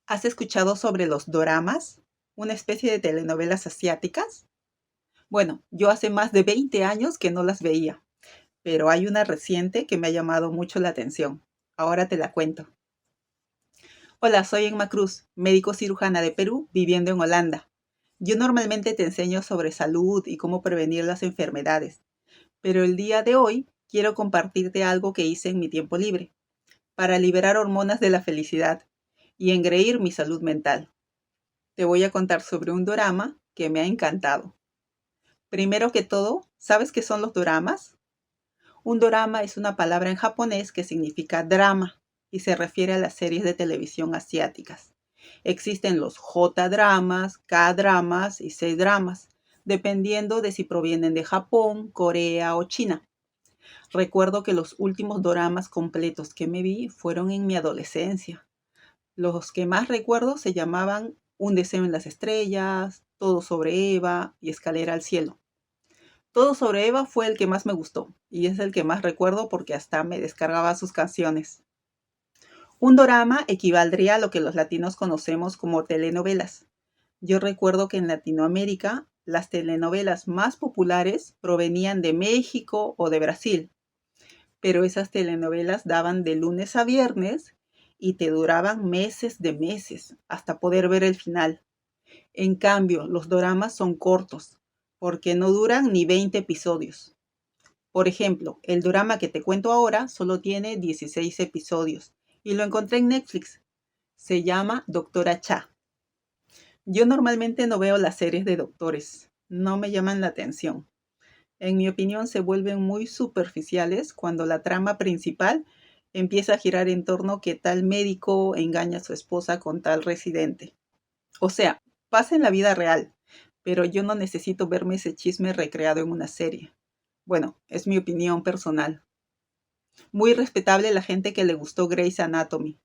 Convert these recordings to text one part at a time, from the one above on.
¿Has escuchado sobre los doramas? Una especie de telenovelas asiáticas. Bueno, yo hace más de 20 años que no las veía, pero hay una reciente que me ha llamado mucho la atención. Ahora te la cuento. Hola, soy Emma Cruz, médico cirujana de Perú, viviendo en Holanda. Yo normalmente te enseño sobre salud y cómo prevenir las enfermedades, pero el día de hoy quiero compartirte algo que hice en mi tiempo libre, para liberar hormonas de la felicidad y engreír mi salud mental. Te voy a contar sobre un dorama que me ha encantado. Primero que todo, ¿sabes qué son los doramas? Un dorama es una palabra en japonés que significa drama y se refiere a las series de televisión asiáticas. Existen los J-dramas, K-dramas y C-dramas, dependiendo de si provienen de Japón, Corea o China. Recuerdo que los últimos doramas completos que me vi fueron en mi adolescencia. Los que más recuerdo se llamaban Un deseo en las estrellas, Todo sobre Eva y Escalera al cielo. Todo sobre Eva fue el que más me gustó y es el que más recuerdo porque hasta me descargaba sus canciones. Un dorama equivaldría a lo que los latinos conocemos como telenovelas. Yo recuerdo que en Latinoamérica las telenovelas más populares provenían de México o de Brasil, pero esas telenovelas daban de lunes a viernes y te duraban meses de meses hasta poder ver el final. En cambio, los doramas son cortos, porque no duran ni 20 episodios. Por ejemplo, el drama que te cuento ahora solo tiene 16 episodios y lo encontré en Netflix. Se llama Doctora Cha. Yo normalmente no veo las series de doctores, no me llaman la atención. En mi opinión se vuelven muy superficiales cuando la trama principal empieza a girar en torno a que tal médico engaña a su esposa con tal residente. O sea, pasa en la vida real, pero yo no necesito verme ese chisme recreado en una serie. Bueno, es mi opinión personal. Muy respetable la gente que le gustó Grey's Anatomy,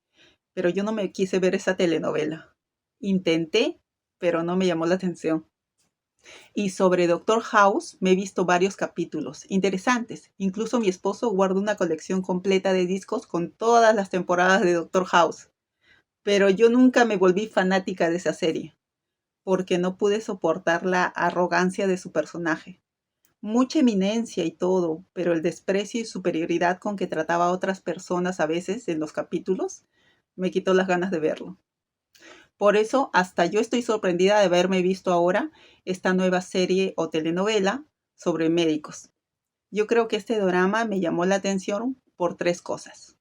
pero yo no me quise ver esa telenovela. Intenté, pero no me llamó la atención. Y sobre Doctor House me he visto varios capítulos interesantes. Incluso mi esposo guarda una colección completa de discos con todas las temporadas de Doctor House. Pero yo nunca me volví fanática de esa serie, porque no pude soportar la arrogancia de su personaje. Mucha eminencia y todo, pero el desprecio y superioridad con que trataba a otras personas a veces en los capítulos me quitó las ganas de verlo. Por eso, hasta yo estoy sorprendida de haberme visto ahora esta nueva serie o telenovela sobre médicos. Yo creo que este drama me llamó la atención por tres cosas.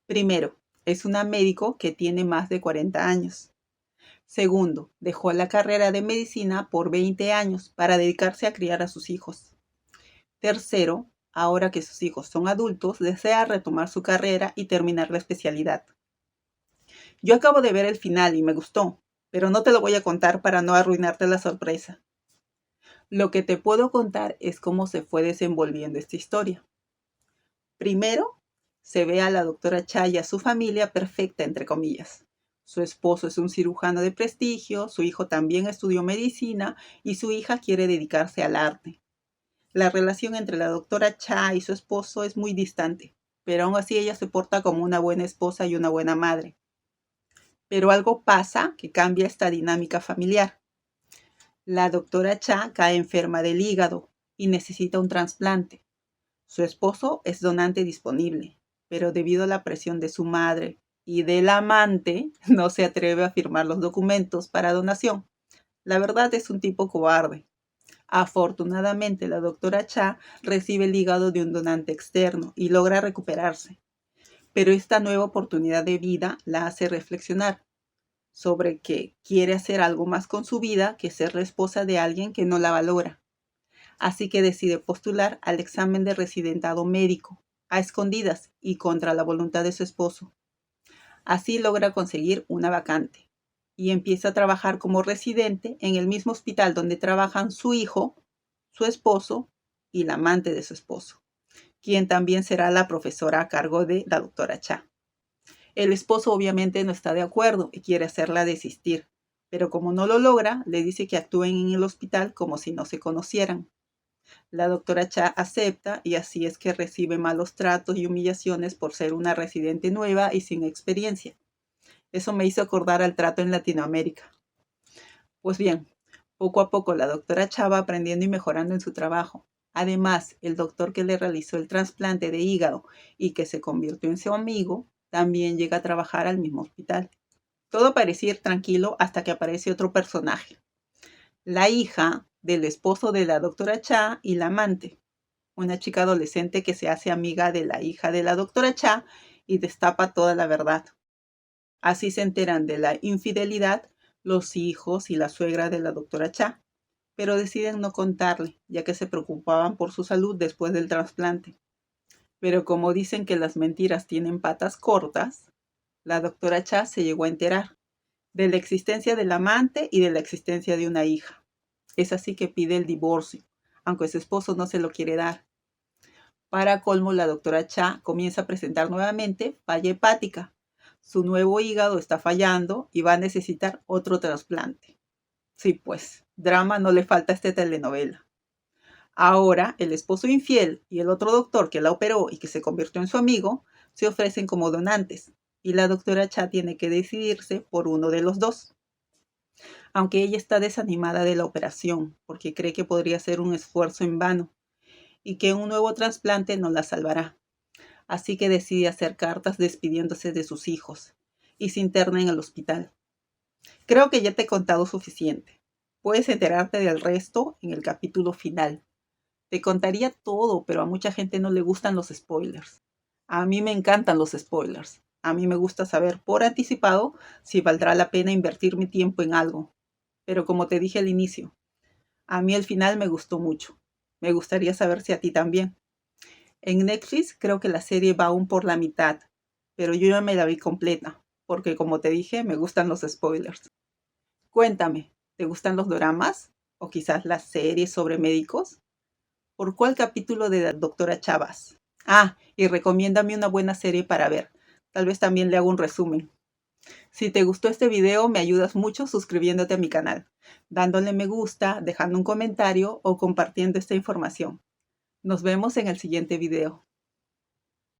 Primero, es una médico que tiene más de 40 años. Segundo, dejó la carrera de medicina por 20 años para dedicarse a criar a sus hijos. Tercero, ahora que sus hijos son adultos, desea retomar su carrera y terminar la especialidad. Yo acabo de ver el final y me gustó, pero no te lo voy a contar para no arruinarte la sorpresa. Lo que te puedo contar es cómo se fue desenvolviendo esta historia. Primero, se ve a la doctora Cha y a su familia perfecta, entre comillas. Su esposo es un cirujano de prestigio, su hijo también estudió medicina y su hija quiere dedicarse al arte. La relación entre la doctora Cha y su esposo es muy distante, pero aún así ella se porta como una buena esposa y una buena madre. Pero algo pasa que cambia esta dinámica familiar. La doctora Cha cae enferma del hígado y necesita un trasplante. Su esposo es donante disponible, pero debido a la presión de su madre y del amante, no se atreve a firmar los documentos para donación. La verdad es un tipo cobarde. Afortunadamente, la doctora Cha recibe el hígado de un donante externo y logra recuperarse. Pero esta nueva oportunidad de vida la hace reflexionar sobre que quiere hacer algo más con su vida que ser la esposa de alguien que no la valora. Así que decide postular al examen de residentado médico, a escondidas y contra la voluntad de su esposo. Así logra conseguir una vacante y empieza a trabajar como residente en el mismo hospital donde trabajan su hijo, su esposo y la amante de su esposo, quien también será la profesora a cargo de la doctora Cha. El esposo obviamente no está de acuerdo y quiere hacerla desistir, pero como no lo logra, le dice que actúen en el hospital como si no se conocieran. La doctora Cha acepta y así es que recibe malos tratos y humillaciones por ser una residente nueva y sin experiencia. Eso me hizo acordar al trato en Latinoamérica. Pues bien, poco a poco la doctora Cha va aprendiendo y mejorando en su trabajo. Además, el doctor que le realizó el trasplante de hígado y que se convirtió en su amigo, también llega a trabajar al mismo hospital. Todo parecía ir tranquilo hasta que aparece otro personaje, la hija del esposo de la doctora Cha y la amante, una chica adolescente que se hace amiga de la hija de la doctora Cha y destapa toda la verdad. Así se enteran de la infidelidad los hijos y la suegra de la doctora Cha, pero deciden no contarle, ya que se preocupaban por su salud después del trasplante. Pero como dicen que las mentiras tienen patas cortas, la doctora Cha se llegó a enterar de la existencia del amante y de la existencia de una hija. Es así que pide el divorcio, aunque su esposo no se lo quiere dar. Para colmo, la doctora Cha comienza a presentar nuevamente falla hepática. Su nuevo hígado está fallando y va a necesitar otro trasplante. Sí, pues, drama no le falta a esta telenovela. Ahora, el esposo infiel y el otro doctor que la operó y que se convirtió en su amigo se ofrecen como donantes, y la doctora Cha tiene que decidirse por uno de los dos. Aunque ella está desanimada de la operación, porque cree que podría ser un esfuerzo en vano y que un nuevo trasplante no la salvará. Así que decide hacer cartas despidiéndose de sus hijos y se interna en el hospital. Creo que ya te he contado suficiente. Puedes enterarte del resto en el capítulo final. Te contaría todo, pero a mucha gente no le gustan los spoilers. A mí me encantan los spoilers. A mí me gusta saber por anticipado si valdrá la pena invertir mi tiempo en algo. Pero como te dije al inicio, a mí el final me gustó mucho. Me gustaría saber si a ti también. En Netflix creo que la serie va aún por la mitad, pero yo ya me la vi completa, porque como te dije, me gustan los spoilers. Cuéntame, ¿te gustan los doramas? ¿O quizás las series sobre médicos? ¿Por cuál capítulo de la doctora Chavas? Ah, y recomiéndame una buena serie para ver. Tal vez también le hago un resumen. Si te gustó este video, me ayudas mucho suscribiéndote a mi canal, dándole me gusta, dejando un comentario o compartiendo esta información. Nos vemos en el siguiente video.